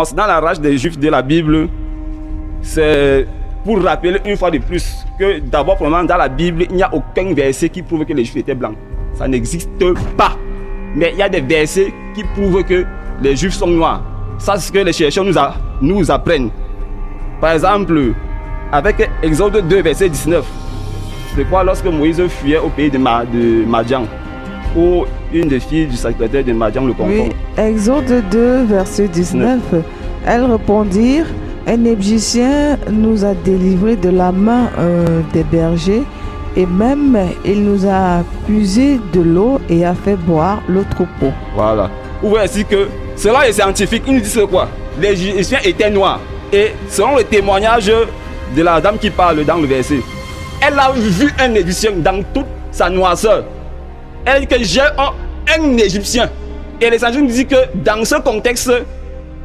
concernant la race des Juifs de la Bible, c'est pour rappeler une fois de plus que d'abord, premièrement, dans la Bible, il n'y a aucun verset qui prouve que les Juifs étaient blancs. Ça n'existe pas. Mais il y a des versets qui prouvent que les Juifs sont noirs. Ça, c'est ce que les chercheurs nous apprennent. Par exemple, avec Exode 2, verset 19, c'est quoi lorsque Moïse fuyait au pays de Madian, où une des filles du sacrificateur de Madian le confond. Oui, Exode 2, verset 19, elles répondirent, un Égyptien nous a délivrés de la main des bergers, et même il nous a puisé de l'eau et a fait boire le troupeau. Voilà. Vous voyez ainsi que selon les scientifiques, ils nous disent quoi? Les Égyptiens étaient noirs. Et selon le témoignage de la dame qui parle dans le verset, elle a vu un Égyptien dans toute sa noirceur. Elle dit que j'ai un Égyptien. Et les scientifiques disent que dans ce contexte,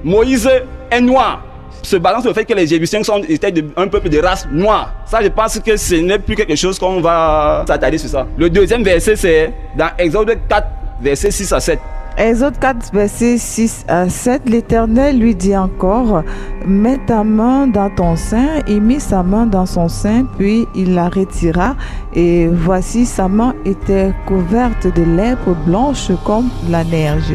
Moïse est noir. Se basant sur le fait que les Égyptiens étaient un peuple de race noire. Ça, je pense que ce n'est plus quelque chose qu'on va s'attarder sur ça. Le deuxième verset, c'est dans Exode 4, versets 6 à 7. Exode 4, versets 6 à 7, l'Éternel lui dit encore, « Mets ta main dans ton sein. » Il mit sa main dans son sein, puis il la retira, et voici sa main était couverte de lèpre blanche comme la neige.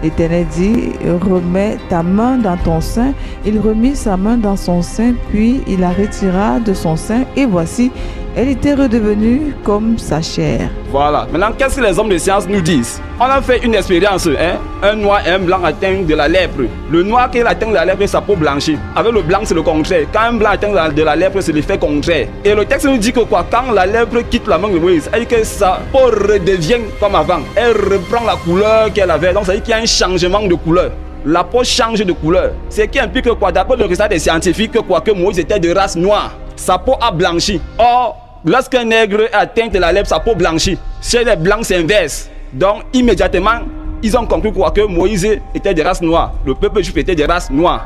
L'Éternel dit, « Remets ta main dans ton sein. » Il remit sa main dans son sein, puis il la retira de son sein, et voici, elle était redevenue comme sa chair. Voilà. Maintenant, qu'est-ce que les hommes de science nous disent? On a fait une expérience, hein? Un noir et un blanc atteints de la lèpre. Le noir qui atteint de la lèpre, sa peau blanchit. Avec le blanc, c'est le contraire. Quand un blanc atteint de la lèpre, c'est l'effet contraire. Et le texte nous dit que quoi? Quand la lèpre quitte la main de Moïse, elle dit que sa peau redevient comme avant. Elle reprend la couleur qu'elle avait. Donc, ça veut dire qu'il y a un changement de couleur. La peau change de couleur. Ce qui implique que quoi? D'après le résultat des scientifiques, que Moïse était de race noire. Sa peau a blanchi. Or, lorsqu'un nègre est atteint de la lèpre, sa peau blanchit. Chez les blancs, c'est inverse. Donc, immédiatement, ils ont compris quoi? Que Moïse était de race noire. Le peuple juif était de race noire.